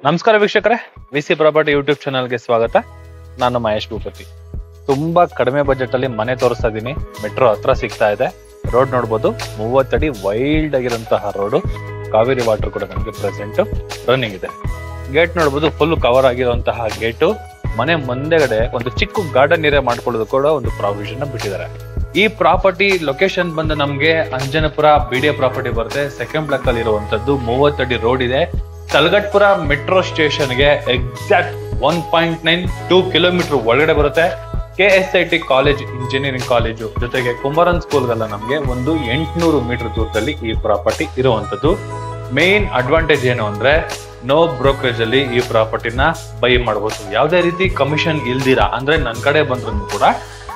ನಮಸ್ಕಾರ ವೀಕ್ಷಕರೇ, VC property YouTube ಚಾನಲ್ಗೆ ಸ್ವಾಗತ. ನಾನು ಮಹೇಶ್ ಭೂಪತಿ. ತುಂಬಾ ಕಡಿಮೆ ಬಜೆಟ್ ಅಲ್ಲಿ ಮನೆ ತೋರಿಸ್ತಾ ಇದೀನಿ. ಮೆಟ್ರೋ ಹತ್ರ ಸಿಗ್ತಾ ಇದೆ. ರೋಡ್ ನೋಡ್ಬೋದು, 30 ಅಡಿ ವೈಲ್ಡ್ ಆಗಿರಂತಹ ರೋಡು. ಕಾವೇರಿ ವಾಟರ್ ಕೂಡ ನಮಗೆ ಪ್ರೆಸೆಂಟ್ ರನ್ನಿಂಗ್ ಇದೆ. ಗೇಟ್ ನೋಡ್ಬೋದು, ಫುಲ್ ಕವರ್ ಆಗಿರುವಂತಹ ಗೇಟು. ಮನೆ ಮುಂದೆಗಡೆ ಒಂದು ಚಿಕ್ಕ ಗಾರ್ಡನ್ ಏರಿಯಾ ಮಾಡ್ಕೊಳ್ಳೋದು ಕೂಡ ಒಂದು ಪ್ರಾವಿಷನ್ ಬಿಟ್ಟಿದ್ದಾರೆ. ಈ ಪ್ರಾಪರ್ಟಿ ಲೊಕೇಶನ್ ಬಂದು ನಮ್ಗೆ ಅಂಜನಪುರ ಬಿಡಿಎ ಪ್ರಾಪರ್ಟಿ ಬರುತ್ತೆ. ಸೆಕೆಂಡ್ ಬ್ಲಾಕ್ ಅಲ್ಲಿ ಇರುವಂತದ್ದು. 30 ಅಡಿ ರೋಡ್ ಇದೆ. ತಲಗಟ್ಪುರ ಮೆಟ್ರೋ ಸ್ಟೇಷನ್ಗೆ ಎಕ್ಸಾಕ್ಟ್ 1.92 ಕಿಲೋಮೀಟರ್ ಒಳಗಡೆ ಬರುತ್ತೆ. KSIT ಕಾಲೇಜ್, ಇಂಜಿನಿಯರಿಂಗ್ ಕಾಲೇಜು ಜೊತೆಗೆ ಕುಮಾರನ್ ಸ್ಕೂಲ್ಗೆಲ್ಲ ನಮ್ಗೆ ಒಂದು 800 ಮೀಟರ್ ದೂರದಲ್ಲಿ ಈ ಪ್ರಾಪರ್ಟಿ ಇರುವಂತದ್ದು. ಮೇನ್ ಅಡ್ವಾಂಟೇಜ್ ಏನು ಅಂದ್ರೆ, ನೋ ಬ್ರೋಕರೇಜ್ ಅಲ್ಲಿ ಈ ಪ್ರಾಪರ್ಟಿನ ಬೈ ಮಾಡಬಹುದು. ಯಾವುದೇ ರೀತಿ ಕಮಿಷನ್ ಇಲ್ದಿರಾ, ಅಂದ್ರೆ ನನ್ನ ಕಡೆ ಬಂದ್ರು ಕೂಡ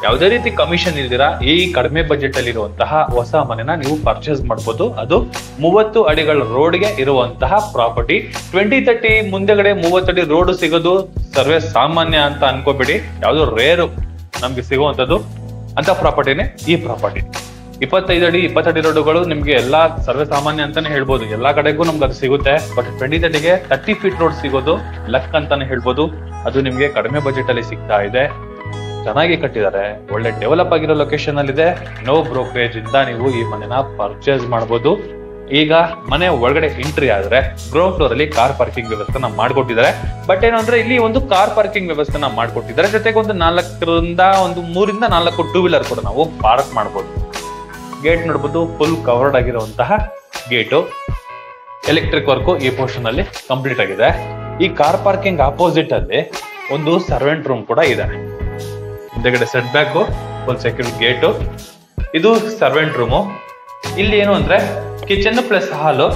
ಯಾವುದೇ ರೀತಿ ಕಮಿಷನ್ ಇಲ್ದಿರಾ ಈ ಕಡಿಮೆ ಬಜೆಟ್ ಅಲ್ಲಿ ಇರುವಂತಹ ಹೊಸ ಮನೆನ ನೀವು ಪರ್ಚೇಸ್ ಮಾಡಬಹುದು. ಅದು 30 ಅಡಿಗಳ ರೋಡ್ಗೆ ಇರುವಂತಹ ಪ್ರಾಪರ್ಟಿ. 2030 ಮುಂದೆಗಡೆ 30 ಅಡಿ ರೋಡ್ ಸಿಗೋದು ಸರ್ವೇ ಸಾಮಾನ್ಯ ಅಂತ ಅನ್ಕೋಬೇಡಿ. ಯಾವ್ದು ರೇರು ನಮ್ಗೆ ಸಿಗುವಂತದ್ದು ಅಂತ ಪ್ರಾಪರ್ಟಿನೇ ಈ ಪ್ರಾಪರ್ಟಿ. 25 ಅಡಿ 20 ಅಡಿ ರೋಡ್ಗಳು ನಿಮ್ಗೆ ಎಲ್ಲಾ ಸರ್ವೇ ಸಾಮಾನ್ಯ ಅಂತಾನೆ ಹೇಳ್ಬೋದು. ಎಲ್ಲಾ ಕಡೆಗೂ ನಮ್ಗೆ ಅದು ಸಿಗುತ್ತೆ. ಬಟ್ 2030ಗೆ 30 ಫೀಟ್ ರೋಡ್ ಸಿಗೋದು ಲಕ್ ಅಂತಾನೆ ಹೇಳ್ಬೋದು. ಅದು ನಿಮ್ಗೆ ಕಡಿಮೆ ಬಜೆಟ್ ಅಲ್ಲಿ ಸಿಗ್ತಾ ಇದೆ. ಚೆನ್ನಾಗಿ ಕಟ್ಟಿದ್ದಾರೆ, ಒಳ್ಳೆ ಡೆವಲಪ್ ಆಗಿರೋ ಲೊಕೇಶನ್ ಅಲ್ಲಿ ಇದೆ. ನೋ ಬ್ರೋಕರೇಜ್ ಇಂದ ನೀವು ಈ ಮನೆನ ಪರ್ಚೇಸ್ ಮಾಡಬಹುದು. ಈಗ ಮನೆ ಒಳಗಡೆ ಎಂಟ್ರಿ ಆದ್ರೆ ಗ್ರೌಂಡ್ ಫ್ಲೋರ್ ಅಲ್ಲಿ ಕಾರ್ ಪಾರ್ಕಿಂಗ್ ವ್ಯವಸ್ಥೆನ ಮಾಡ್ಕೊಟ್ಟಿದ್ದಾರೆ. ಬಟ್ ಏನಂದ್ರೆ ಇಲ್ಲಿ ಒಂದು ಕಾರ್ ಪಾರ್ಕಿಂಗ್ ವ್ಯವಸ್ಥೆನ ಮಾಡ್ಕೊಟ್ಟಿದ್ದಾರೆ. ಜೊತೆಗೆ ಒಂದು 3 ರಿಂದ 4 ಟೂ ವೀಲರ್ ಕೂಡ ನಾವು ಪಾರ್ಕ್ ಮಾಡಬಹುದು. ಗೇಟ್ ನೋಡ್ಬೋದು, ಫುಲ್ ಕವರ್ಡ್ ಆಗಿರುವಂತಹ ಗೇಟು. ಎಲೆಕ್ಟ್ರಿಕ್ ವರ್ಕ್ ಈ ಪೋರ್ಷನ್ ಅಲ್ಲಿ ಕಂಪ್ಲೀಟ್ ಆಗಿದೆ. ಈ ಕಾರ್ ಪಾರ್ಕಿಂಗ್ ಆಪೋಸಿಟ್ ಅಲ್ಲಿ ಒಂದು ಸರ್ವೆಂಟ್ ರೂಮ್ ಕೂಡ ಇದೆ. ಹಿಂದೆಗಡೆ ಸೆಟ್ ಬ್ಯಾಕ್, ಒಂದು ಸೆಕ್ಯೂರ್ ಗೇಟು. ಇದು ಸರ್ವೆಂಟ್ ರೂಮು. ಇಲ್ಲಿ ಏನು ಅಂದ್ರೆ ಕಿಚನ್ ಪ್ಲಸ್ ಹಾಲು.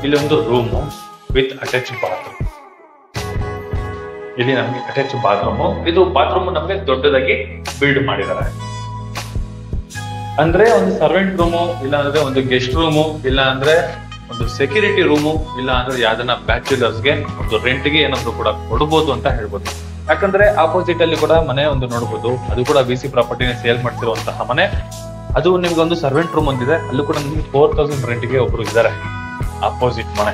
ಇಲ್ಲಿ ಒಂದು ರೂಮು ವಿತ್ ಅಟ್ಯಾಚ್ ಬಾತ್ರೂಮ್. ಇಲ್ಲಿ ನಮ್ಗೆ ಅಟ್ಯಾಚ್ ಬಾತ್ರೂಮು. ಇದು ಬಾತ್ರೂಮ್ ನಮ್ಗೆ ದೊಡ್ಡದಾಗಿ ಬಿಲ್ಡ್ ಮಾಡಿದ್ದಾರೆ. ಅಂದ್ರೆ ಒಂದು ಸರ್ವೆಂಟ್ ರೂಮು, ಇಲ್ಲ ಅಂದ್ರೆ ಒಂದು ಗೆಸ್ಟ್ ರೂಮು, ಇಲ್ಲ ಅಂದ್ರೆ ಒಂದು ಸೆಕ್ಯೂರಿಟಿ ರೂಮು, ಇಲ್ಲ ಅಂದ್ರೆ ಯಾವ್ದನ್ನ ಬ್ಯಾಚುಲರ್ಸ್ಗೆ ಒಂದು ರೆಂಟ್ಗೆ ಏನಾದ್ರು ಕೂಡ ಕೊಡ್ಬೋದು ಅಂತ ಹೇಳ್ಬೋದು. ಯಾಕಂದ್ರೆ ಆಪೋಸಿಟ್ ಅಲ್ಲಿ ಕೂಡ ಮನೆ ಒಂದು ನೋಡ್ಬೋದು. ಅದು ಕೂಡ ವಿಸಿ ಪ್ರಾಪರ್ಟಿನ ಸೇಲ್ ಮಾಡ್ತಿರುವಂತಹ ಮನೆ. ಅದು ನಿಮ್ಗೆ ಒಂದು ಸರ್ವೆಂಟ್ ರೂಮ್ ಒಂದಿದೆ. ಅಲ್ಲೂ ಕೂಡ ನಿಮ್ಗೆ 4000 ರೆಂಟ್ಗೆ ಒಬ್ರು ಇದ್ದಾರೆ ಆಪೋಸಿಟ್ ಮನೆ.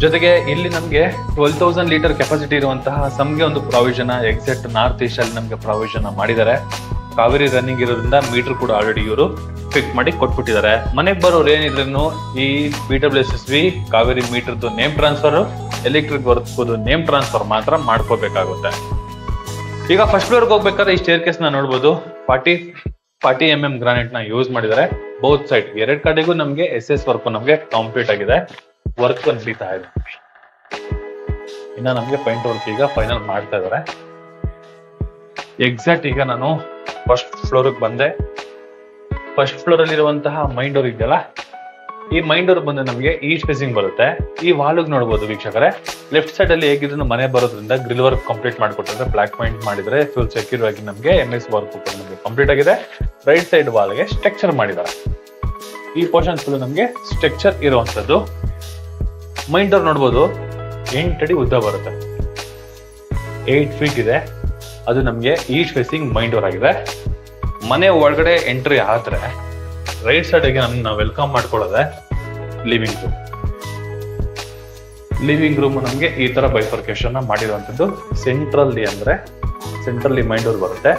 ಜೊತೆಗೆ ಇಲ್ಲಿ ನಮ್ಗೆ 12,000 ಲೀಟರ್ ಕೆಪಾಸಿಟಿ ಇರುವಂತಹ ಸಮ್ಗೆ ಒಂದು ಪ್ರಾವಿಷನ್ ಎಕ್ಸಾಕ್ಟ್ ನಾರ್ತ್ ಈಸ್ಟ್ ಅಲ್ಲಿ ನಮ್ಗೆ ಪ್ರಾವಿಷನ್ ಮಾಡಿದ್ದಾರೆ. ಕಾವೇರಿ ರನ್ನಿಂಗ್ ಇರೋದ್ರಿಂದ ಮೀಟರ್ ಕೂಡ ಆಲ್ರೆಡಿ ಇವರು ಫಿಕ್ಸ್ ಮಾಡಿ ಕೊಟ್ಬಿಟ್ಟಿದ್ದಾರೆ. ಮನೆಗೆ ಬರೋರು ಏನಿದ್ರು ಈ BWSSB ಕಾವೇರಿ ಮೀಟರ್ದು name transfer, electric work name transfer ಮಾತ್ರ ಮಾಡ್ಕೋಬೇಕಾಗುತ್ತೆ. ಈಗ ಫಸ್ಟ್ ಫ್ಲೋರ್ಗೆ ಹೋಗ್ಬೇಕಾದ್ರೆ ಈ ಸ್ಟೇರ್ ಕೇಸ್ ನ ನೋಡ್ಬೋದು. 40 mm ಗ್ರಾನೈಟ್ ನ ಯೂಸ್ ಮಾಡಿದ್ದಾರೆ. ಬೋತ್ ಸೈಡ್ 2 ಕಡೆಗೂ ನಮ್ಗೆ SS ವರ್ಕ್ ನಮ್ಗೆ ಕಂಪ್ಲೀಟ್ ಆಗಿದೆ. ವರ್ಕ್ ನಡೀತಾ ಇದೆ. ಇನ್ನ ನಮ್ಗೆ ಪೈಂಟ್ ವರ್ಕ್ ಈಗ ಫೈನಲ್ ಮಾಡ್ತಾ ಇದಾರೆ. ಎಕ್ಸಾಕ್ಟ್ ಈಗ ನಾನು ಫಸ್ಟ್ ಫ್ಲೋರ್ಗೆ ಬಂದೆ. ಫಸ್ಟ್ ಫ್ಲೋರ್ ಅಲ್ಲಿ ಇರುವಂತಹ ಮೈನ್ ಡೋರ್ ಇದೆಯಲ್ಲ, ಈ ಮೈನ್ ಡೋರ್ ಬಂದು ನಮಗೆ ಈಸ್ಟ್ ಫೇಸಿಂಗ್ ಬರುತ್ತೆ. ಈ ವಾಲ್ಗೆ ನೋಡಬಹುದು ವೀಕ್ಷಕರೇ, ಲೆಫ್ಟ್ ಸೈಡ್ ಅಲ್ಲಿ ಹೇಗಿದ್ರು ಮನೆ ಬರೋದ್ರಿಂದ ಗ್ರಿಲ್ ವರ್ಕ್ ಕಂಪ್ಲೀಟ್ ಮಾಡ್ಕೊಟ್ಟಿದ್ರೆ, ಬ್ಲಾಕ್ ಪೈಂಟ್ ಮಾಡಿದ್ರೆ ಫುಲ್ ಸೆಕ್ಯೂರ್ ಆಗಿ ನಮಗೆ MS ವರ್ಕ್ ನಮಗೆ ಕಂಪ್ಲೀಟ್ ಆಗಿದೆ. ರೈಟ್ ಸೈಡ್ ವಾಲ್ಗೆ ಸ್ಟ್ರಕ್ಚರ್ ಮಾಡಿದ್ದಾರೆ. ಈ ಪೋರ್ಷನ್ ಫುಲ್ ನಮಗೆ ಸ್ಟ್ರಕ್ಚರ್ ಇರುವಂತದ್ದು. ಮೈನ್ ಡೋರ್ ನೋಡ್ಬೋದು, 8 ಅಡಿ ಉದ್ದ ಬರುತ್ತೆ, 8 ಫೀಟ್ ಇದೆ. ಅದು ನಮ್ಗೆ ಈಸ್ಟ್ ಫೇಸಿಂಗ್ ಮೈನ್ ಡೋರ್ ಆಗಿದೆ. ಮನೆ ಒಳಗಡೆ ಎಂಟ್ರಿ ಆದ್ರೆ ರೈಟ್ ಸೈಡ್ ಗೆ ನಾವು ವೆಲ್ಕಮ್ ಮಾಡ್ಕೊಳ್ಳೋದೆ ಲಿವಿಂಗ್ ರೂಮ್. ಲಿವಿಂಗ್ ರೂಮ್ ನಮ್ಗೆ ಈ ತರ ಬೈಫರ್ಕೇಶನ್ ಮಾಡಿರುವಂತದ್ದು. ಸೆಂಟ್ರಲ್ಲಿ ಮೈನ್ ಡೋರ್ ಬರುತ್ತೆ.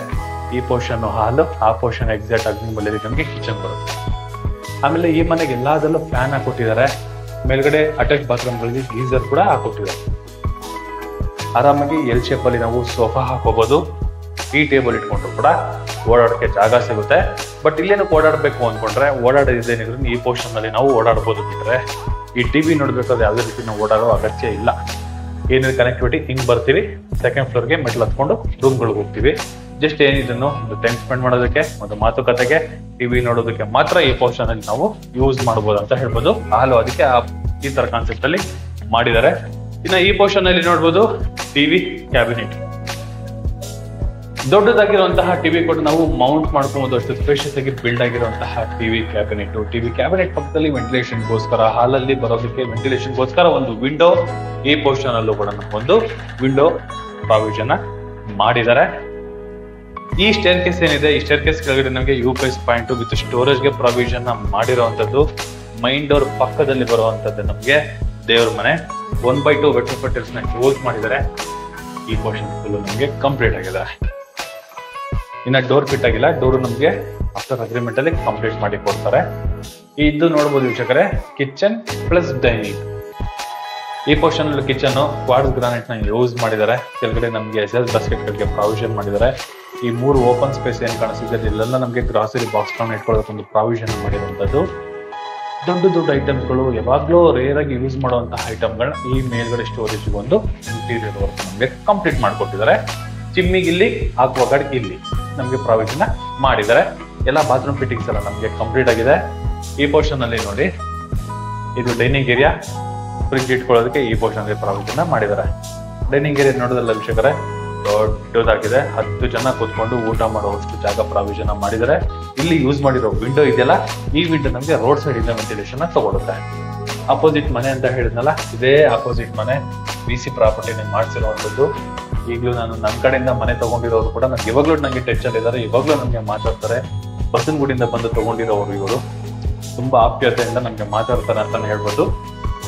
ಈ ಪೋರ್ಷನ್ ಹಾಲು, ಆ ಪೋರ್ಷನ್ ಎಕ್ಸಾಕ್ಟ್ ಆಗಿ ನಮ್ಗೆ ಕಿಚನ್ ಬರುತ್ತೆ. ಆಮೇಲೆ ಈ ಮನೆಗೆ ಎಲ್ಲದಲ್ಲೂ ಫ್ಯಾನ್ ಹಾಕೊಟ್ಟಿದ್ದಾರೆ. ಮೇಲ್ಗಡೆ ಅಟ್ಯಾಚ್ ಬಾತ್ರೂಮ್ ಗಳಿಗೆ ಗೀಸರ್ ಕೂಡ ಹಾಕೊಟ್ಟಿದ್ದಾರೆ. ಆರಾಮಾಗಿ ಎಲ್ ಶೇಪ್ ಅಲ್ಲಿ ನಾವು ಸೋಫಾ ಹಾಕೋಬಹುದು. ಈ ಟೇಬಲ್ ಇಟ್ಕೊಂಡ್ರು ಕೂಡ ಓಡಾಡಕ್ಕೆ ಜಾಗ ಸಿಗುತ್ತೆ. ಬಟ್ ಇಲ್ಲೇನಕ್ಕೆ ಓಡಾಡಬೇಕು ಅನ್ಕೊಂಡ್ರೆ ಓಡಾಡೋದೇನಿದ್ರು ಈ ಪೋರ್ಷನ್ ಅಲ್ಲಿ ನಾವು ಓಡಾಡಬಹುದು. ಬಿಟ್ರೆ ಈ ಟಿವಿ ನೋಡ್ಬೇಕಾದ್ರೆ ಯಾವುದೇ ರೀತಿ ನಾವು ಓಡಾಡೋ ಅಗತ್ಯ ಇಲ್ಲ. ಏನಿದೆ ಕನೆಕ್ಟಿವಿಟಿ, ಹಿಂಗ್ ಬರ್ತೀವಿ, ಸೆಕೆಂಡ್ ಫ್ಲೋರ್ಗೆ ಮೆಟ್ಲ್ ಹತ್ಕೊಂಡು ರೂಮ್ಗಳಿಗೆ ಹೋಗ್ತೀವಿ. ಜಸ್ಟ್ ಏನಿದನ್ನು ಒಂದು ಟೈಮ್ ಸ್ಪೆಂಡ್ ಮಾಡೋದಕ್ಕೆ, ಒಂದು ಮಾತುಕತೆಗೆ, ಟಿವಿ ನೋಡೋದಕ್ಕೆ ಮಾತ್ರ ಈ ಪೋರ್ಷನ್ ಅಲ್ಲಿ ನಾವು ಯೂಸ್ ಮಾಡಬಹುದು ಅಂತ ಹೇಳ್ಬೋದು. ಹಾಲು ಅದಕ್ಕೆ ಈ ತರ ಕಾನ್ಸೆಪ್ಟ್ ಅಲ್ಲಿ ಮಾಡಿದ್ದಾರೆ. ಇನ್ನು ಈ ಪೋರ್ಷನ್ ಅಲ್ಲಿ ನೋಡ್ಬೋದು ಟಿವಿ ಕ್ಯಾಬಿನೆಟ್. ದೊಡ್ಡದಾಗಿರುವಂತಹ ಟಿವಿ ಕೂಡ ನಾವು ಮೌಂಟ್ ಮಾಡ್ಕೊಬಹುದು. ಅಷ್ಟು ಸ್ಪೇಷಿಯಸ್ ಆಗಿ ಬಿಲ್ಡ್ ಆಗಿರುವಂತಹ ಟಿವಿ ಕ್ಯಾಬಿನೆಟ್ ಪಕ್ಕದಲ್ಲಿ ವೆಂಟಿಲೇಷನ್ಗೋಸ್ಕರ, ಹಾಲಲ್ಲಿ ಬರೋದಕ್ಕೆ ವೆಂಟಿಲೇಷನ್ಗೋಸ್ಕರ ಒಂದು ವಿಂಡೋ. ಈ ಪೋರ್ಷನ್ ಅಲ್ಲೂ ಕೂಡ ನಮಗೊಂದು ವಿಂಡೋ ಪ್ರಾವಿಷನ್ ಮಾಡಿದ್ದಾರೆ. ಈ ಸ್ಟೇರ್ ಕೇಸ್ ಏನಿದೆ, ಈ ಸ್ಟೇರ್ ಕೇಸ್ ಕೆಳಗಡೆ ನಮಗೆ UPS ಪಾಯಿಂಟ್ ವಿತ್ ಸ್ಟೋರೇಜ್ ಗೆ ಪ್ರಾವಿಷನ್ ಮಾಡಿರುವಂತದ್ದು. ಮೈನ್ ಡೋರ್ ಪಕ್ಕದಲ್ಲಿ ಬರುವಂತದ್ದು ನಮಗೆ ದೇವ್ರ ಮನೆ 1/2 ವೆಟ್ರೋಫೈಟರ್ಸ್ ನ ಯೂಸ್ ಮಾಡಿದ್ದಾರೆ. ಈ ಪೋರ್ಷನ್ ಫುಲ್ ನಮಗೆ ಕಂಪ್ಲೀಟ್ ಆಗಿದೆ. ಇನ್ನ ಡೋರ್ ಫಿಟ್ ಆಗಿಲ್ಲ, ಡೋರ್ ನಮಗೆ ಆಫ್ಟರ್ ಅಗ್ರಿಮೆಂಟ್ ಅಲ್ಲಿ ಕಂಪ್ಲೀಟ್ ಮಾಡಿ ಕೊಡ್ತಾರೆ. ಇದು ನೋಡಬಹುದು ವೀಕ್ಷಕರೇ, ಕಿಚನ್ ಪ್ಲಸ್ ಡೈನಿಂಗ್. ಈ ಪೋರ್ಷನ್ ಅಲ್ಲಿ ಕಿಚನ್ ಕ್ವಾರ್ಟ್ಸ್ ಗ್ರಾನೈಟ್ ನ ಯೂಸ್ ಮಾಡಿದ್ದಾರೆ. ಕೆಳಗಡೆ ನಮಗೆ ಎಸ್ ಬಾಸ್ಕೆಟ್ ಗಳಿಗೆ ಪ್ರಾವಿಷನ್ ಮಾಡಿದ್ದಾರೆ. ಈ 3 ಓಪನ್ ಸ್ಪೇಸ್ ಏನ್ ಕಾಣಿಸ್ತಿದೆ ಇಲ್ಲೆಲ್ಲ ನಮಗೆ ಗ್ರಾಸರಿ ಬಾಕ್ಸ್ ಗಳನ್ನ ಇಟ್ಕೊಳ್ಳೋಕೆ ಒಂದು ಪ್ರಾವಿಷನ್ ಮಾಡಿರುವಂತದ್ದು. ದೊಡ್ಡ ದೊಡ್ಡ ಐಟಮ್ಸ್ ಗಳು ಯಾವಾಗ್ಲೂ ರೇರ್ ಆಗಿ ಯೂಸ್ ಮಾಡುವಂತಹ ಐಟಮ್ಗಳನ್ನ ಈ ಮೇಲ್ಗಡೆ ಸ್ಟೋರೇಜ್ ಒಂದು ಇಂಟೀರಿಯರ್ ವರ್ಕ್ ನಮಗೆ ಕಂಪ್ಲೀಟ್ ಮಾಡ್ಕೊಟ್ಟಿದ್ದಾರೆ. ಚಿಮ್ಮಿಗೆ ಇಲ್ಲಿ, ಆಕ್ವಾಗಾರ್ಡ್ ಇಲ್ಲಿ ನಮಗೆ ಪ್ರಾವಿಷನ್ ಮಾಡಿದ್ದಾರೆ. ಎಲ್ಲ ಬಾತ್ರೂಮ್ ಫಿಟ್ಟಿಂಗ್ಸ್ ಎಲ್ಲ ನಮಗೆ ಕಂಪ್ಲೀಟ್ ಆಗಿದೆ. ಈ ಪೋರ್ಷನ್ ಅಲ್ಲಿ ನೋಡಿ, ಇದು ಡೈನಿಂಗ್ ಏರಿಯಾ. ಫ್ರಿಡ್ಜ್ ಇಟ್ಕೊಳ್ಳೋದಕ್ಕೆ ಈ ಪೋರ್ಷನ್ ಪ್ರಾವಿಷನ್ ಮಾಡಿದ್ದಾರೆ. ಡೈನಿಂಗ್ ಏರಿಯಾ ನೋಡೋದಲ್ಲ ವೀಕ್ಷಕರೇ, ದೊಡ್ಡದಾಗಿದೆ. 10 ಜನ ಕೂತ್ಕೊಂಡು ಊಟ ಮಾಡುವಷ್ಟು ಜಾಗ ಪ್ರಾವಿಷನ್ ಮಾಡಿದ್ದಾರೆ. ಇಲ್ಲಿ ಯೂಸ್ ಮಾಡಿರೋ ವಿಂಡೋ ಇದೆಯಲ್ಲ, ಈ ವಿಂಡೋ ನಮಗೆ ರೋಡ್ ಸೈಡ್ ಇಂದ ವೆಂಟಿಲೇಷನ್ ತಗೊಳುತ್ತೆ. ಅಪೋಸಿಟ್ ಮನೆ ಅಂತ ಹೇಳಿದ್ನಲ್ಲ, ಇದೇ ಅಪೋಸಿಟ್ ಮನೆ VC ಪ್ರಾಪರ್ಟಿ ಮಾಡಿಸಿರುವಂತದ್ದು. ಈಗಲೂ ನಾನು ನನ್ನ ಕಡೆಯಿಂದ ಮನೆ ತಗೊಂಡಿರೋರು ಕೂಡ ನಂಗೆ ಇವಾಗ್ಲೂ ನಂಗೆ ಟಚ್ ಅಲ್ಲಿ ಇದ್ದಾರೆ, ಇವಾಗ್ಲೂ ನಮ್ಗೆ ಮಾತಾಡ್ತಾರೆ. ಬಸವನಗುಡಿಯಿಂದ ಬಂದು ತಗೊಂಡಿರೋರು ಇವರು ತುಂಬಾ ಆಪ್ಯಾಯತೆಯಿಂದ ನಮ್ಗೆ ಮಾತಾಡ್ತಾರೆ ಅಂತಾನೆ ಹೇಳ್ಬೋದು.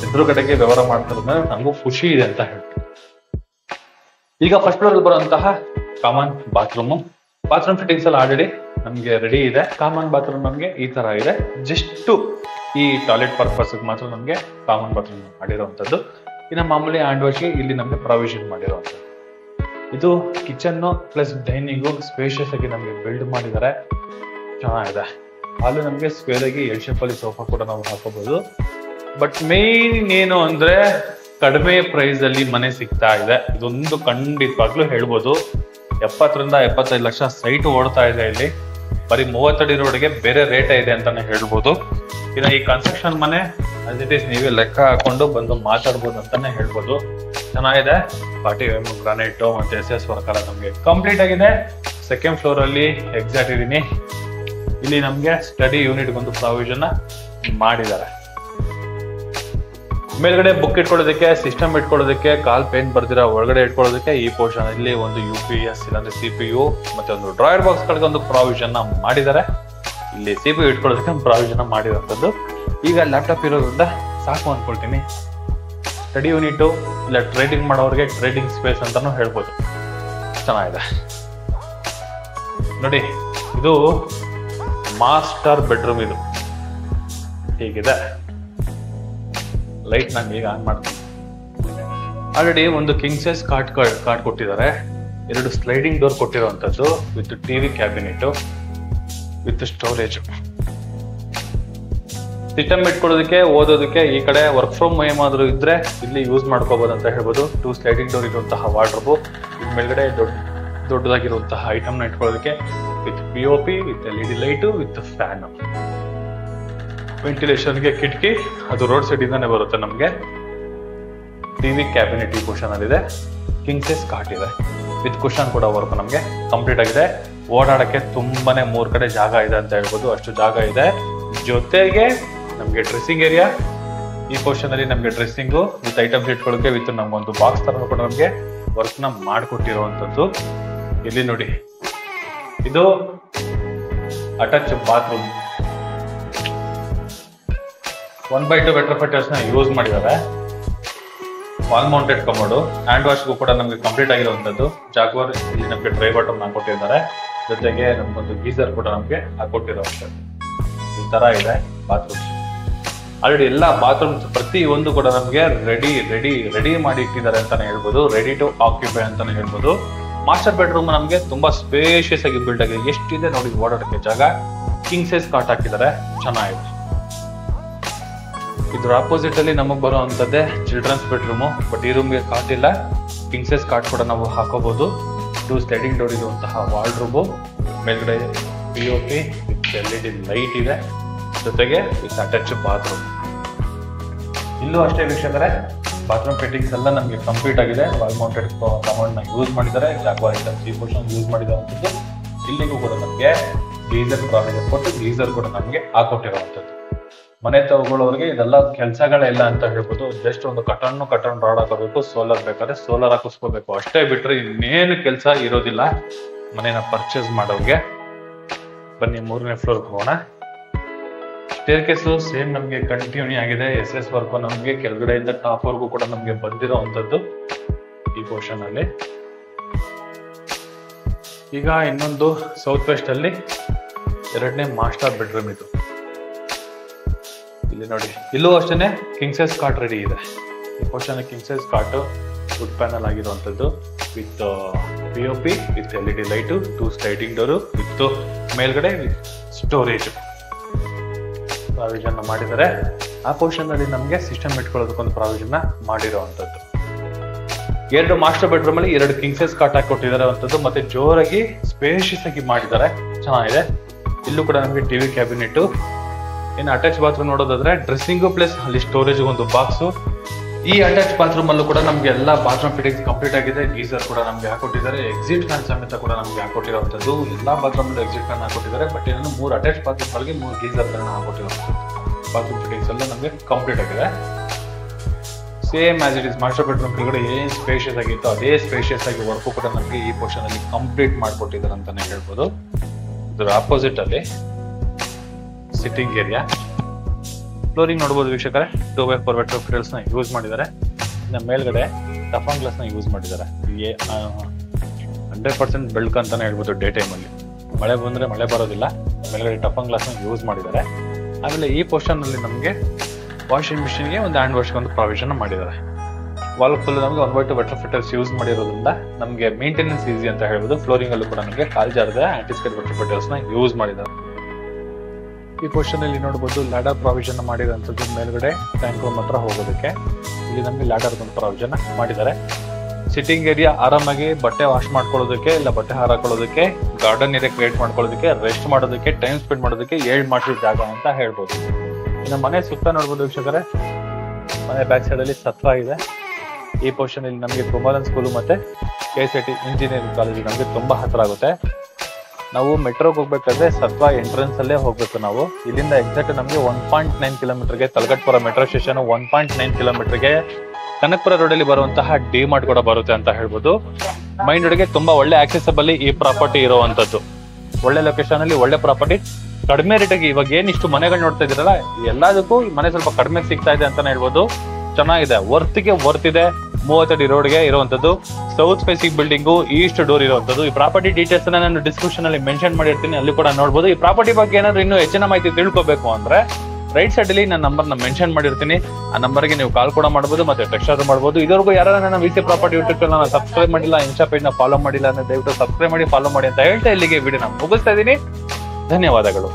ಎದುರುಗಡೆಗೆ ವ್ಯವಹಾರ ಮಾಡ್ತಿರೋದ್ರೆ ನಂಗೂ ಖುಷಿ ಇದೆ ಅಂತ ಹೇಳ್ತೀನಿ. ಈಗ ಫಸ್ಟ್ ಫ್ಲೋರ್ ಅಲ್ಲಿ ಬರುವಂತಹ ಕಾಮನ್ ಬಾತ್ರೂಮ್ ಫಿಟ್ಟಿಂಗ್ಸ್ ಎಲ್ಲ ಆಲ್ರೆಡಿ ನಮ್ಗೆ ರೆಡಿ ಇದೆ. ಕಾಮನ್ ಬಾತ್ರೂಮ್ ನಮ್ಗೆ ಈ ತರ ಇದೆ. ಜಸ್ಟ್ ಈ ಟಾಯ್ಲೆಟ್ ಪರ್ಪಸ್ ಮಾತ್ರ ನಮ್ಗೆ ಕಾಮನ್ ಬಾತ್ರೂಮ್ ಮಾಡಿರುವಂತದ್ದು. ಇನ್ನು ಮಾಮೂಲಿ ಹ್ಯಾಂಡ್ ವಾಶ್ ಇಲ್ಲಿ ನಮ್ಗೆ ಪ್ರಾವಿಷನ್ ಮಾಡಿರುವಂತದ್ದು. ಇದು ಕಿಚನ್ ಪ್ಲಸ್ ಡೈನಿಂಗು ಸ್ಪೇಷಿಯಸ್ ಆಗಿ ನಮ್ಗೆ ಬಿಲ್ಡ್ ಮಾಡಿದ್ದಾರೆ. ಚೆನ್ನಾಗಿದೆ. ಅಲ್ಲೂ ನಮ್ಗೆ ಸ್ಕ್ವೇರ್ ಆಗಿ ಎಲ್ ಶೇಪ್ ಅಲ್ಲಿ ಸೋಫಾ ಕೂಡ ನಾವು ಹಾಕೋಬಹುದು. ಬಟ್ ಮೇನ್ ಏನು ಅಂದ್ರೆ ಕಡಿಮೆ ಪ್ರೈಸ್ ಅಲ್ಲಿ ಮನೆ ಸಿಗ್ತಾ ಇದೆ. ಇದೊಂದು ಖಂಡಿತವಾಗ್ಲೂ ಹೇಳ್ಬೋದು. 70 ರಿಂದ 75 ಲಕ್ಷ ಸೈಟ್ ಓಡ್ತಾ ಇದೆ ಇಲ್ಲಿ. ಬರೀ 30 ಅಡಿ ರೋಡ್ಗೆ ಬೇರೆ ರೇಟ್ ಇದೆ ಅಂತಾನೆ ಹೇಳ್ಬೋದು. ಇನ್ನು ಈ ಕನ್ಸ್ಟ್ರಕ್ಷನ್ ಮನೆ ಆಸ್ ಇಟ್ ಈಸ್ ನೀವೇ ಲೆಕ್ಕ ಹಾಕೊಂಡು ಬಂದು ಮಾತಾಡ್ಬೋದು ಅಂತಾನೆ ಹೇಳ್ಬೋದು. ಚೆನ್ನಾಗಿದೆ. ಪಾರ್ಟಿ ಗ್ರಾನೈಟ್ ಮತ್ತೆ SS ವರ್ಕ್ ಎಲ್ಲ ನಮ್ಗೆ ಕಂಪ್ಲೀಟ್ ಆಗಿದೆ. ಸೆಕೆಂಡ್ ಫ್ಲೋರ್ ಅಲ್ಲಿ ಎಕ್ಸಾಕ್ಟ್ ಇದೀನಿ. ಇಲ್ಲಿ ನಮ್ಗೆ ಸ್ಟಡಿ ಯೂನಿಟ್ ಒಂದು ಪ್ರಾವಿಷನ್ ಮಾಡಿದ್ದಾರೆ. ಮೇಲ್ಗಡೆ ಬುಕ್ ಇಟ್ಕೊಳ್ಳೋದಕ್ಕೆ, ಸಿಸ್ಟಮ್ ಇಟ್ಕೊಳ್ಳೋದಕ್ಕೆ, ಕಾಲ್ ಪೇಂಟ್ ಬರ್ದಿರ ಒಳಗಡೆ ಇಟ್ಕೊಳ್ಳೋದಕ್ಕೆ ಈ ಪೋರ್ಷನ್ ಇಲ್ಲಿ ಒಂದು UPS ಇಲ್ಲಾಂದ್ರೆ CPU ಮತ್ತೆ ಒಂದು ಡ್ರಾಯರ್ ಬಾಕ್ಸ್ ಗಳಿಗೆ ಒಂದು ಪ್ರಾವಿಷನ್ ಮಾಡಿದ್ದಾರೆ. ಇಲ್ಲಿ CPU ಇಟ್ಕೊಳ್ಳೋದಕ್ಕೆ ಪ್ರಾವಿಷನ್ ಮಾಡಿರುವಂತದ್ದು. ಈಗ ಲ್ಯಾಪ್ಟಾಪ್ ಇರೋದ್ರಿಂದ ಸಾಕು ಅನ್ಕೊಳ್ತೀನಿ. ಸ್ಟಡಿ ಯೂನಿಟ್ ಇಲ್ಲ ಟ್ರೇಡಿಂಗ್ ಮಾಡೋರಿಗೆ ಟ್ರೇಡಿಂಗ್ ಸ್ಪೇಸ್ ಅಂತಾನು ಹೇಳ್ಬೋದು. ಚೆನ್ನಾಗಿದೆ ನೋಡಿ. ಇದು ಮಾಸ್ಟರ್ ಬೆಡ್ರೂಮ್. ಇದು ಹೀಗಿದೆ. ಲೈಟ್ ನಾನು ಈಗ ಆನ್ ಮಾಡ್ತೀನಿ. ಆಲ್ರೆಡಿ ಒಂದು ಕಿಂಗ್ ಸೈಜ್ ಕಾಟ್ ಕೊಟ್ಟಿದ್ದಾರೆ. 2 ಸ್ಲೈಡಿಂಗ್ ಡೋರ್ ಕೊಟ್ಟಿರುವಂತದ್ದು with TV cabinet with storage. System ಇಟ್ಕೊಳ್ಳೋದಕ್ಕೆ, ಓದೋದಕ್ಕೆ, ಈ ಕಡೆ ವರ್ಕ್ ಫ್ರಮ್ ಏನಾದ್ರು ಇದ್ರೆ ಇಲ್ಲಿ ಯೂಸ್ ಮಾಡ್ಕೋಬಹುದು ಅಂತ ಹೇಳ್ಬೋದು. 2 ಸ್ಲೈಡಿಂಗ್ ಡೋರ್ ಇರುವಂತಹ ವಾರ್ಡ್ರೋಬ್. ಮೇಲ್ಗಡೆ ದೊಡ್ಡದಾಗಿರುವಂತಹ ಐಟಮ್ ನ ಇಟ್ಕೊಳ್ಳೋದಕ್ಕೆ with POP with LED light with fan. ವೆಂಟಿಲೇಷನ್ಗೆ ಕಿಟಕಿ, ಅದು ರೋಡ್ ಸೈಡ್ ಇಂದಾನೆ ಬರುತ್ತೆ ನಮ್ಗೆ. TV ಕ್ಯಾಬಿನೆಟ್ ಈ ಕುಷನ್ ಅಲ್ಲಿ ಇದೆ. ಕಿಂಗ್ ಸೈಜ್ ಕಾಟ್ ಇದೆ ವಿತ್ ಕುಷನ್ ಕೂಡ ವರ್ಕ್ ನಮ್ಗೆ ಕಂಪ್ಲೀಟ್ ಆಗಿದೆ. ಓಡಾಡಕ್ಕೆ ತುಂಬಾನೇ 3 ಕಡೆ ಜಾಗ ಇದೆ ಅಂತ ಹೇಳ್ಬೋದು. ಅಷ್ಟು ಜಾಗ ಇದೆ. ಜೊತೆಗೆ ನಮ್ಗೆ ಡ್ರೆಸ್ಸಿಂಗ್ ಏರಿಯಾ. ಈ ಪೋರ್ಷನ್ ಅಲ್ಲಿ ನಮ್ಗೆ ಡ್ರೆಸ್ಸಿಂಗು ವಿತ್ ಐಟಮ್ಸ್ ಇಟ್ಕೊಳ್ಳೋಕೆ ವಿತ್ ನಮ್ಗೊಂದು ಬಾಕ್ಸ್ ತರ ಕೂಡ ನಮ್ಗೆ ವರ್ಕ್ ನ ಮಾಡ್ಕೊಟ್ಟಿರುವಂತದ್ದು. ಇಲ್ಲಿ ನೋಡಿ, ಇದು ಅಟ್ಯಾಚ್ ಬಾತ್ರೂಮ್. 1/2 ವೆಟ್ರೋಫೈಟರ್ಸ್ ನ ಯೂಸ್ ಮಾಡಿದ್ದಾರೆ. Wall mounted commode. ಹ್ಯಾಂಡ್ ವಾಶ್ಗೂ ಕೂಡ ನಮ್ಗೆ ಕಂಪ್ಲೀಟ್ ಆಗಿರುವಂತದ್ದು. ಜಾಗ್ವಾರ್ ಇಲ್ಲಿ ನಮ್ಗೆ ಡ್ರೈ ಬಾಟಮ್ ಹಾಕೊಟ್ಟಿದ್ದಾರೆ. ಜೊತೆಗೆ ನಮ್ಗೊಂದು ಗೀಸರ್ ಕೂಡ ನಮ್ಗೆ ಹಾಕೊಟ್ಟಿರುವಂತದ್ದು. ಈ ತರ ಇದೆ ಬಾತ್ರೂಮ್. ಆಲ್ರೆಡಿ ಎಲ್ಲ ಬಾತ್ರೂಮ್ಸ್ ಪ್ರತಿ ಒಂದು ಕೂಡ ನಮ್ಗೆ ರೆಡಿ ಮಾಡಿ ಇಟ್ಟಿದ್ದಾರೆ ಅಂತಾನೆ ಹೇಳ್ಬೋದು. ರೆಡಿ ಟು ಆಕ್ಯುಪೈ ಅಂತಾನೆ ಹೇಳ್ಬೋದು. ಮಾಸ್ಟರ್ ಬೆಡ್ರೂಮ್ ನಮ್ಗೆ ತುಂಬಾ ಸ್ಪೇಷಿಯಸ್ ಆಗಿ ಬಿಲ್ಡ್ ಆಗಿದೆ. ಎಷ್ಟಿದೆ ನೋಡಿ ಓಡಾಡಕ್ಕೆ ಜಾಗ. ಕಿಂಗ್ ಸೈಜ್ ಕಾಟ್ ಹಾಕಿದ್ದಾರೆ. ಚೆನ್ನಾಗಿದೆ. ಇದ್ರ ಆಪೋಸಿಟ್ ಅಲ್ಲಿ ನಮಗ್ ಬರುವಂತದ್ದೇ ಚಿಲ್ಡ್ರನ್ಸ್ ಬೆಡ್ರೂಮ್. ಬಟ್ ಈ ರೂಮ್ಗೆ ಕಾಟ್ ಇಲ್ಲ. ಕಿಂಗ್ ಸೈಜ್ ಕಾಟ್ ಕೂಡ ನಾವು ಹಾಕೋಬಹುದು. 2 ಸ್ಲೈಡಿಂಗ್ ಡೋರ್ ಇರುವಂತಹ ವಾರ್ಡ್ರೋಬ್. ಮೇಲ್ಗಡೆ POP ವಿತ್ LED ಲೈಟ್ ಇದೆ. ಜೊತೆಗೆ ವಿತ್ ಅಟ್ಯಾಚ್ ಬಾತ್ರೂಮ್. ಇಲ್ಲೂ ಅಷ್ಟೇ ವೀಕ್ಷಕರೇ, ಬಾತ್ರೂಮ್ ಫಿಟ್ಟಿಂಗ್ಸ್ ಎಲ್ಲ ನಮಗೆ ಕಂಪ್ಲೀಟ್ ಆಗಿದೆ. ವಾಲ್ ಮೌಂಟೆಡ್ ಕಮೋಡ್ ನ ಯೂಸ್ ಮಾಡಿದ್ದಾರೆ. ಜಾಗ್ವಾರ್ ಐಟಮ್ಸ್ ಈ ಪೋರ್ಷನ್ ಯೂಸ್ ಮಾಡಿರುವಂತದ್ದು. ಇಲ್ಲಿಗೂ ಕೂಡ ನಮಗೆ ಗೀಸರ್ ಪ್ರಾವಿಷನ್ ಕೊಟ್ಟು ಗೀಸರ್ ಕೂಡ ನಮಗೆ ಹಾಕೊಟ್ಟಿರುವಂತದ್ದು. ಮನೆ ತಗೊಳ್ಳೋರಿಗೆ ಇದೆಲ್ಲ ಕೆಲಸಗಳೆಲ್ಲ ಅಂತ ಹೇಳ್ಬೋದು. ಜಸ್ಟ್ ಒಂದು ಕಟನ್ ರಾಡ್ ಹಾಕೋಬೇಕು. ಸೋಲಾರ್ ಬೇಕಾದ್ರೆ ಸೋಲಾರ್ ಹಾಕಿಸ್ಕೋಬೇಕು. ಅಷ್ಟೇ ಬಿಟ್ರೆ ಇನ್ನೇನು ಕೆಲಸ ಇರೋದಿಲ್ಲ ಮನೆನ ಪರ್ಚೇಸ್ ಮಾಡೋರಿಗೆ. ಬನ್ನಿ 3ನೇ ಫ್ಲೋರ್ ಹೋಗೋಣ. ಸ್ಟೇರ್ ಕೇಸು ಸೇಮ್ ನಮಗೆ ಕಂಟಿನ್ಯೂ ಆಗಿದೆ. SS ವರ್ಕು ನಮಗೆ ಕೆಳಗಡೆಯಿಂದ ಟಾಪ್ ವರ್ಗೂ ಕೂಡ ನಮಗೆ ಬಂದಿರೋ ಅಂಥದ್ದು ಈ ಪೋರ್ಷನ್ ಅಲ್ಲಿ. ಈಗ ಇನ್ನೊಂದು ಸೌತ್ ವೆಸ್ಟ್ ಅಲ್ಲಿ ಎರಡನೇ ಮಾಸ್ಟರ್ ಬೆಡ್ರೂಮ್ ಇದು. ಇಲ್ಲಿ ನೋಡಿ, ಇಲ್ಲೂ ಅಷ್ಟೇನೆ ಕಿಂಗ್ ಸೈಜ್ ಕಾಟ್ ರೆಡಿ ಇದೆ. ಈ portion king size cot wood panel ಆಗಿರುವಂಥದ್ದು with POP with LED light, 2 sliding door with ಮೇಲ್ಗಡೆ ಸ್ಟೋರೇಜ್ ಪ್ರಾವಿಷನ್ ಮಾಡಿದ್ದಾರೆ. ಆ ಪೋರ್ಷನ್ ಅಲ್ಲಿ ನಮಗೆ ಸಿಸ್ಟಮ್ ಇಟ್ಕೊಳ್ಳೋದಕ್ಕೊಂದು ಪ್ರಾವಿಷನ್ ಮಾಡಿರುವಂಥದ್ದು. 2 ಮಾಸ್ಟರ್ ಬೆಡ್ರೂಮ್ ಅಲ್ಲಿ 2 ಕಿಂಗ್ ಸೈಜ್ ಕಾಟ್ ಹಾಕೊಟ್ಟಿದ್ದಾರೆ ಅಂಥದ್ದು. ಮತ್ತೆ ಜೋರಾಗಿ ಸ್ಪೇಷಿಯಸ್ ಆಗಿ ಮಾಡಿದ್ದಾರೆ, ಚೆನ್ನಾಗಿದೆ. ಇಲ್ಲೂ ಕೂಡ ನಮಗೆ ಟಿವಿ ಕ್ಯಾಬಿನೆಟ್. ಇನ್ನು ಅಟ್ಯಾಚ್ ಬಾತ್ರೂಮ್ ನೋಡೋದಾದ್ರೆ ಡ್ರೆಸ್ಸಿಂಗು ಪ್ಲಸ್ ಅಲ್ಲಿ ಸ್ಟೋರೇಜ್ ಒಂದು ಬಾಕ್ಸು. ಈ ಅಟ್ಯಾಚ್ ಬಾತ್ರೂಮ್ ಅಲ್ಲೂ ಕೂಡ ನಮಗೆ ಎಲ್ಲ ಬಾತ್ರೂಮ್ ಫಿಟ್ಟಿಂಗ್ಸ್ ಕಂಪ್ಲೀಟ್ ಆಗಿದೆ. ಗೀಸರ್ ಕೂಡ ನಮಗೆ ಹಾಕೊಟ್ಟಿದ್ದಾರೆ. ಎಕ್ಸಿಟ್ ಫ್ಯಾನ್ ಸಮೇತ ಕೂಡ ನಮಗೆ ಹಾಕೊಟ್ಟಿರುವಂಥದ್ದು. ಎಲ್ಲ ಬಾತ್ರೂಮ್ ಅಲ್ಲಿ ಎಕ್ಸಿಟ್ ಫ್ಯಾನ್ ಹಾಕೊಟ್ಟಿದ್ದಾರೆ. ಬಟ್ ಇನ್ನೊಂದು 3 ಅಟ್ಯಾಚ್ ಬಾತ್ರೂಮ್ ಅಲ್ಲಿ 3 ಗೀಸರ್ ಹಾಕೊಟ್ಟಿರುವಂಥದ್ದು. ಬಾತ್ರೂಮ್ ಫಿಟ್ಟಿಂಗ್ಸ್ ಎಲ್ಲ ನಮಗೆ ಕಂಪ್ಲೀಟ್ ಆಗಿದೆ. Same as it is master bedroom ಕೆಳಗಡೆ ಏನ್ ಸ್ಪೇಷಿಯಸ್ ಆಗಿತ್ತು ಅದೇ ಸ್ಪೇಷಿಯಸ್ ಆಗಿ ವರ್ಕು ಕೂಡ ನಮಗೆ ಈ ಪೋರ್ಷನ್ ಅಲ್ಲಿ ಕಂಪ್ಲೀಟ್ ಮಾಡ್ಕೊಟ್ಟಿದ್ದಾರೆ ಅಂತಾನೆ ಹೇಳ್ಬೋದು. ಇದರ ಆಪೋಸಿಟ್ ಅಲ್ಲಿ ಸಿಟ್ಟಿಂಗ್ ಏರಿಯಾ. ಫ್ಲೋರಿಂಗ್ ನೋಡಬಹುದು ವೀಕ್ಷಕರೇ, 2x4 ವೆಟ್ ಫಿಟಲ್ಸ್ ನ ಯೂಸ್ ಮಾಡಿದ್ದಾರೆ. ಇನ್ನು ಮೇಲ್ಗಡೆ ಟಫನ್ ಗ್ಲಾಸ್ ನ ಯೂಸ್ ಮಾಡಿದ್ದಾರೆ. 100% ಬೆಳ್ಕ ಅಂತಾನೆ ಹೇಳ್ಬೋದು. ಡೇ ಟೈಮ್ ಅಲ್ಲಿ ಮಳೆ ಬಂದ್ರೆ ಮಳೆ ಬರೋದಿಲ್ಲ. ಮೇಲ್ಗಡೆ ಟಫನ್ ಗ್ಲಾಸ್ ನ ಯೂಸ್ ಮಾಡಿದ್ದಾರೆ. ಆಮೇಲೆ ಈ ಪೋರ್ಷನ್ ಅಲ್ಲಿ ನಮಗೆ ವಾಷಿಂಗ್ ಮಿಷಿನ್ಗೆ ಒಂದು ಹ್ಯಾಂಡ್ ವಾಶ್ಗೆ ಒಂದು ಪ್ರಾವಿಷನ್ ಮಾಡಿದ್ದಾರೆ. ವಾಲ್ ಫುಲ್ ನಮಗೆ 1x2 ವೆಟ್ ಫಿಟಲ್ಸ್ ಯೂಸ್ ಮಾಡಿರೋದ್ರಿಂದ ನಮಗೆ ಮೇಂಟೆನೆನ್ಸ್ ಈಸಿ ಅಂತ ಹೇಳ್ಬೋದು. ಫ್ಲೋರಿಂಗ್ ಅಲ್ಲೂ ಕೂಡ ನಮಗೆ ಕಾಲ್ ಜಾರದ ಆಂಟಿಸ್ಕೇಟ್ ವೆಟ್ ಫಿಟಲ್ಸ್ ನ ಯೂಸ್ ಮಾಡಿದ್ದಾರೆ. ಈ ಪೋರ್ಷನ್ ಅಲ್ಲಿ ನೋಡಬಹುದು ಲ್ಯಾಡರ್ ಪ್ರಾವಿಷನ್ ಮಾಡಿರೋಂಥದ್ದು. ಮೇಲ್ಗಡೆ ಟ್ಯಾಂಕ್ ರೂಮ್ ಹತ್ರ ಹೋಗೋದಕ್ಕೆ ಇಲ್ಲಿ ನಮಗೆ ಲ್ಯಾಡರ್ ಒಂದು ಪ್ರಾವಿಷನ್ ಮಾಡಿದ್ದಾರೆ. ಸಿಟ್ಟಿಂಗ್ ಏರಿಯಾ ಆರಾಮಾಗಿ ಬಟ್ಟೆ ವಾಶ್ ಮಾಡ್ಕೊಳ್ಳೋದಕ್ಕೆ, ಇಲ್ಲ ಬಟ್ಟೆ ಹಾರಾಕೊಳ್ಳೋದಕ್ಕೆ, ಗಾರ್ಡನ್ ಏರಿಯಾ ಕ್ರಿಯೇಟ್ ಮಾಡ್ಕೊಳ್ಳೋದಕ್ಕೆ, ರೆಸ್ಟ್ ಮಾಡೋದಕ್ಕೆ, ಟೈಮ್ ಸ್ಪೆಂಡ್ ಮಾಡೋದಕ್ಕೆ 7 ಮಾಡಿರೋ ಜಾಗ ಅಂತ ಹೇಳ್ಬೋದು. ಇನ್ನು ಮನೆ ಸುತ್ತ ನೋಡ್ಬೋದು ವೀಕ್ಷಕರೇ, ಮನೆ ಬ್ಯಾಕ್ ಸೈಡ್ ಅಲ್ಲಿ ಸತ್ವ ಇದೆ. ಈ ಪೋರ್ಷನ್ ಇಲ್ಲಿ ನಮಗೆ ಕುಮಾರನ್ ಸ್ಕೂಲ್ ಮತ್ತೆ KCT ಇಂಜಿನಿಯರಿಂಗ್ ಕಾಲೇಜ್ ನಮಗೆ ತುಂಬಾ ಹತ್ರ ಆಗುತ್ತೆ. ನಾವು ಮೆಟ್ರೋಗೆ ಹೋಗ್ಬೇಕಾದ್ರೆ ಸತ್ವ ಎಂಟ್ರೆನ್ಸ್ ಅಲ್ಲೇ ಹೋಗ್ಬೇಕು. ನಾವು ಇಲ್ಲಿಂದ ಎಕ್ಸಾಕ್ಟ್ ನಮಗೆ 1.9 ಕಿಲೋಮೀಟರ್ಗೆ ತಲಗಟ್ಪುರ ಮೆಟ್ರೋ ಸ್ಟೇಷನ್, 1.9 ಕಿಲೋಮೀಟರ್ಗೆ ಕನಕಪುರ ರೋಡ್ ಅಲ್ಲಿ ಬರುವಂತಹ ಡಿಮಾರ್ಟ್ ಕೂಡ ಬರುತ್ತೆ ಅಂತ ಹೇಳ್ಬೋದು. ಮೈನ್ ರೋಡ್ಗೆ ತುಂಬಾ ಒಳ್ಳೆ ಆಕ್ಸೆಸಬಲ್ ಈ ಪ್ರಾಪರ್ಟಿ ಇರುವಂತದ್ದು. ಒಳ್ಳೆ ಲೊಕೇಶನ್ ಅಲ್ಲಿ ಒಳ್ಳೆ ಪ್ರಾಪರ್ಟಿ, ಕಡಿಮೆ ರೇಟಿಗೆ. ಇವಾಗ ಏನ್ ಇಷ್ಟು ಮನೆಗಳು ನೋಡ್ತಾ ಇದ್ದೀರಲ್ಲ, ಎಲ್ಲದಕ್ಕೂ ಈ ಮನೆ ಸ್ವಲ್ಪ ಕಡಿಮೆ ಸಿಗ್ತಾ ಇದೆ ಅಂತಾನೆ ಹೇಳ್ಬೋದು. ಚೆನ್ನಾಗಿದೆ, ವರ್ತಿಗೆ ವರ್ತ್ ಇದೆ. 30 ಅಡಿ ರೋಡ್ಗೆ ಇರುವಂತದ್ದು, south facing building, East door ಇರುವಂತದ್ದು. ಈ ಪ್ರಾಪರ್ಟಿ ಡೀಟೇಲ್ಸ್ ನಾನು ಡಿಸ್ಕ್ರಿಪ್ಷನ್ ಅಲ್ಲಿ ಮೆನ್ಷನ್ ಮಾಡಿರ್ತೀನಿ, ಅಲ್ಲಿ ಕೂಡ ನೋಡಬಹುದು. ಈ ಪ್ರಾಪರ್ಟಿ ಬಗ್ಗೆ ಏನಾದ್ರು ಇನ್ನೂ ಹೆಚ್ಚಿನ ಮಾಹಿತಿ ತಿಳ್ಕೊಬೇಕು ಅಂದ್ರೆ ರೈಟ್ ಸೈಡ್ ಅಲ್ಲಿ ನನ್ನ ನಂಬರ್ ಮೆನ್ಷನ್ ಮಾಡಿರ್ತೀನಿ. ಆ ನಂಬರ್ಗೆ ನೀವು ಕಾಲ್ ಕೂಡ ಮಾಡಬಹುದು, ಮತ್ತೆ ಟೆಕ್ಸ್ಟ್ ಆದ್ರೂ ಮಾಡಬಹುದು. ಇದುವರೆಗೂ ಯಾರು ನನ್ನ VC property YouTube channel subscribe ಮಾಡಿಲ್ಲ, ಇನ್ಸ್ಟಾ ಪೇಜ್ ನ ಫಾಲೋ ಮಾಡಿಲ್ಲ ಅಂದ್ರೆ ದಯವಿಟ್ಟು ಸಬ್ಸ್ಕ್ರೈಬ್ ಮಾಡಿ, ಫಾಲೋ ಮಾಡಿ ಅಂತ ಹೇಳ್ತಾ ಇಲ್ಲಿಗೆ ವಿಡಿಯೋ ನಾನು ಮುಗಿಸ್ತಾ ಇದ್ದೀನಿ. ಧನ್ಯವಾದಗಳು.